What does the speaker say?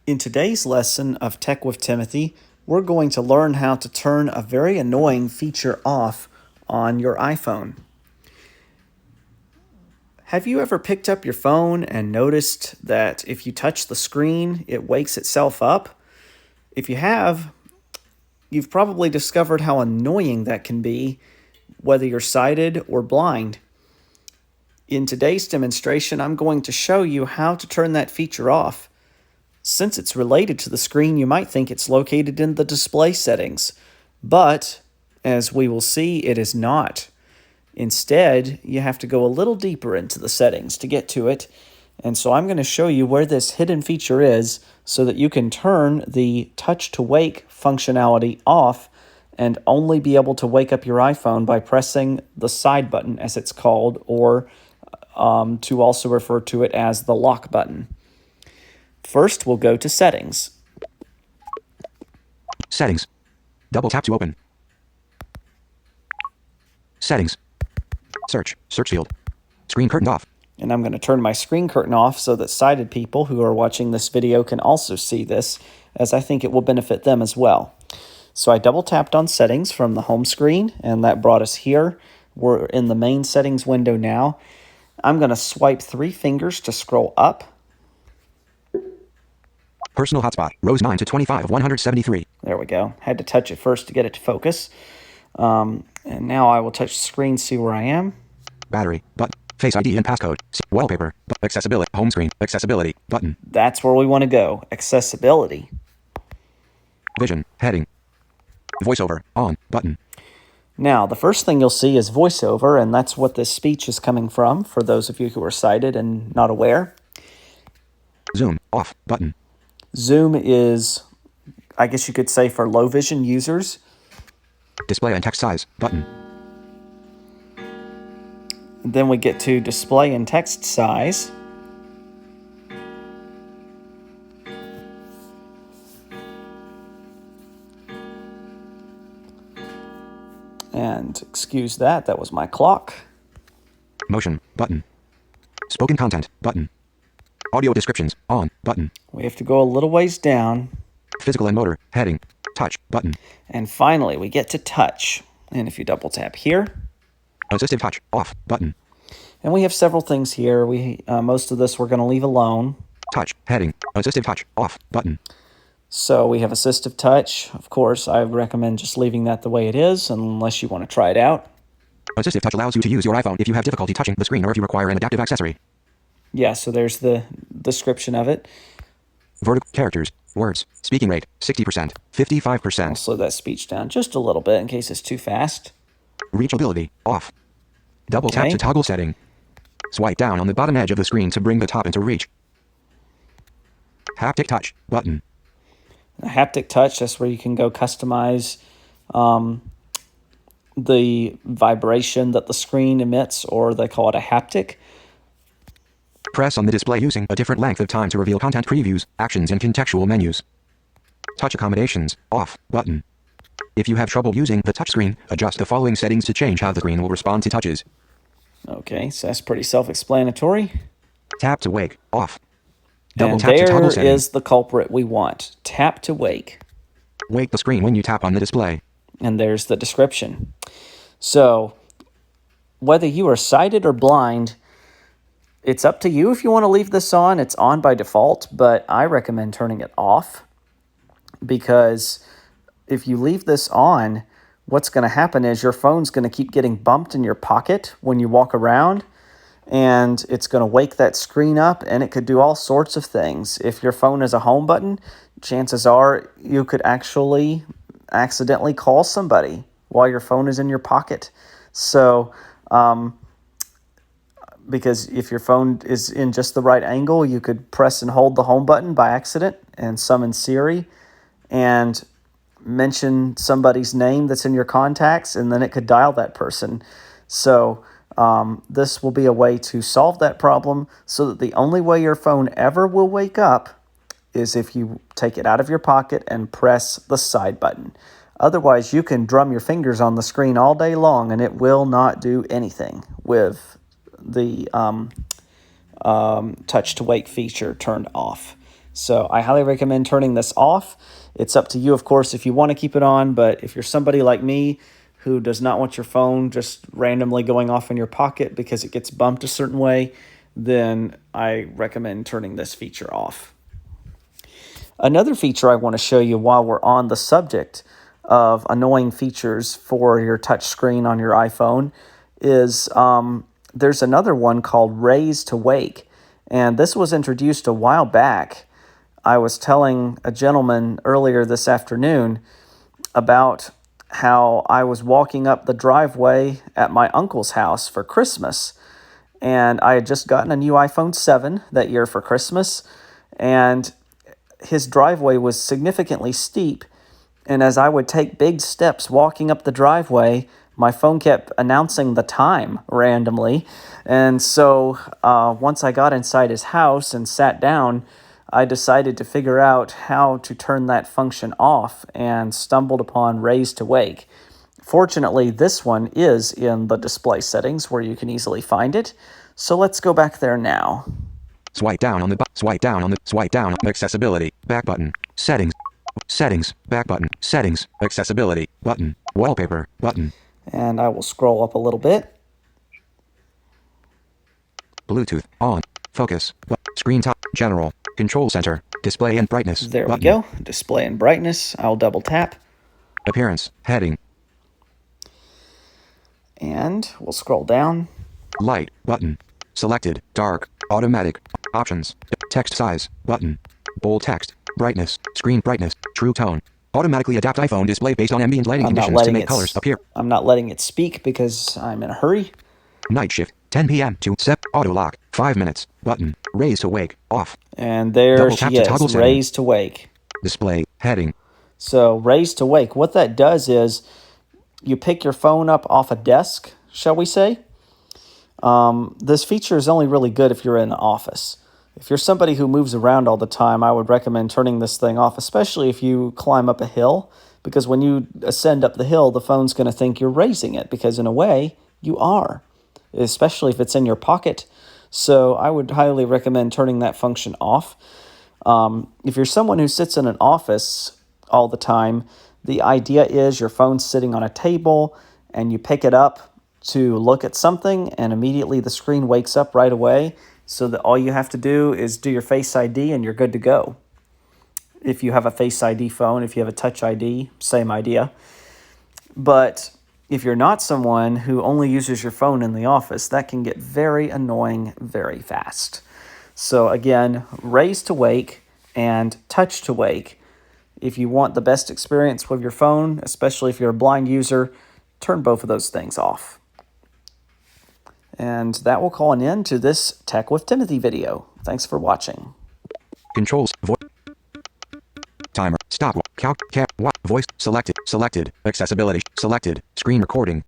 In today's lesson of Tech with Timothy, we're going to learn how to turn a very annoying feature off on your iPhone. Have you ever picked up your phone and noticed that if you touch the screen, it wakes itself up? If you have, you've probably discovered how annoying that can be, whether you're sighted or blind. In today's demonstration, I'm going to show you how to turn that feature off. Since it's related to the screen, you might think it's located in the display settings, but as we will see, it is not. Instead, you have to go a little deeper into the settings to get to it, and so I'm going to show you where this hidden feature is so that you can turn the touch to wake functionality off and only be able to wake up your iPhone by pressing the side button, as it's called, or to also refer to it as the lock button. First, we'll go to Settings. Settings. Double tap to open. Settings. Search field. Screen curtain off. And I'm going to turn my screen curtain off so that sighted people who are watching this video can also see this, as I think it will benefit them as well. So I double tapped on Settings from the home screen, and that brought us here. We're in the main settings window now. I'm going to swipe 3 fingers to scroll up. Personal hotspot. Rows 9 to 25 of 173. There we go. Had to touch it first to get it to focus. And now I will touch the screen, see where I am. Battery. Button. Face ID and passcode. Wallpaper. Accessibility. Home screen. Accessibility. Button. That's where we want to go. Accessibility. Vision. Heading. Voiceover. On. Button. Now, the first thing you'll see is voiceover, and that's what this speech is coming from, for those of you who are sighted and not aware. Zoom. Off. Button. Zoom is, I guess you could say, for low vision users. Display and text size. Button. And then we get to display and text size. And excuse that, that was my clock. Motion. Button. Spoken content. Button. Audio descriptions. On. Button. We have to go a little ways down. Physical and motor. Heading. Touch. Button. And finally, we get to touch. And if you double tap here. Assistive touch. Off. Button. And we have several things here. Most of this we're going to leave alone. Touch. Heading. Assistive touch. Off. Button. So we have assistive touch. Of course, I recommend just leaving that the way it is, unless you want to try it out. Assistive touch allows you to use your iPhone if you have difficulty touching the screen or if you require an adaptive accessory. Yeah, so there's the description of it. Vertical characters. Words. Speaking rate. 60%. 55%. I'll slow that speech down just a little bit in case it's too fast. Reachability. Off. Double tap to toggle setting. Swipe down on the bottom edge of the screen to bring the top into reach. Haptic touch. Button. A haptic touch, that's where you can go customize the vibration that the screen emits, or they call it a haptic. Press on the display using a different length of time to reveal content previews, actions, and contextual menus. Touch accommodations. Off. Button. If you have trouble using the touchscreen, adjust the following settings to change how the screen will respond to touches. Okay, so that's pretty self-explanatory. Tap to wake. Off. And there is the culprit we want. Tap to wake. Wake the screen when you tap on the display. And there's the description. So, whether you are sighted or blind, it's up to you if you want to leave this on. It's on by default, but I recommend turning it off, because if you leave this on, what's going to happen is your phone's going to keep getting bumped in your pocket when you walk around, and it's going to wake that screen up, and it could do all sorts of things. If your phone is a home button, chances are you could actually accidentally call somebody while your phone is in your pocket. So, because if your phone is in just the right angle, you could press and hold the home button by accident and summon Siri and mention somebody's name that's in your contacts, and then it could dial that person. So this will be a way to solve that problem, so that the only way your phone ever will wake up is if you take it out of your pocket and press the side button. Otherwise, you can drum your fingers on the screen all day long and it will not do anything with the touch to wake feature turned off. So I highly recommend turning this off. It's up to you, of course, if you want to keep it on, but if you're somebody like me who does not want your phone just randomly going off in your pocket because it gets bumped a certain way, then I recommend turning this feature off. Another feature I want to show you while we're on the subject of annoying features for your touch screen on your iPhone is there's another one called Raise to Wake. And this was introduced a while back. I was telling a gentleman earlier this afternoon about how I was walking up the driveway at my uncle's house for Christmas. And I had just gotten a new iPhone 7 that year for Christmas. And his driveway was significantly steep, and as I would take big steps walking up the driveway, my phone kept announcing the time randomly. And so once I got inside his house and sat down, I decided to figure out how to turn that function off and stumbled upon Raise to Wake. Fortunately, this one is in the display settings where you can easily find it. So let's go back there now. Swipe down on accessibility, back button, settings, back button, settings, accessibility, button, wallpaper, button. And I will scroll up a little bit. Bluetooth, on, focus, screen top, general, control center, display and brightness. There button. we go, display and brightness. I'll double tap. Appearance, heading. And we'll scroll down. Light, button. Selected, dark, automatic, options, text size, button, bold text, brightness, screen brightness, true tone. Automatically adapt iPhone display based on ambient lighting conditions to make colors appear. I'm not letting it speak because I'm in a hurry. Night shift, 10 p.m. to set, auto lock, 5 minutes, button, Raise to Wake, off. And there she is, Raise to Wake. Display, heading. So Raise to Wake, what that does is you pick your phone up off a desk, shall we say. This feature is only really good if you're in the office. If you're somebody who moves around all the time, I would recommend turning this thing off, especially if you climb up a hill, because when you ascend up the hill, the phone's going to think you're raising it, because in a way, you are, especially if it's in your pocket. So I would highly recommend turning that function off. If you're someone who sits in an office all the time, the idea is your phone's sitting on a table and you pick it up to look at something and immediately the screen wakes up right away, so that all you have to do is do your Face ID and you're good to go. If you have a Face ID phone, if you have a Touch ID, same idea. But if you're not someone who only uses your phone in the office, that can get very annoying very fast. So again, Raise to Wake and Touch to Wake. If you want the best experience with your phone, especially if you're a blind user, turn both of those things off. And that will call an end to this Tech with Timothy video. Thanks for watching. Controls, timer, stop, voice, selected, accessibility, selected, screen recording,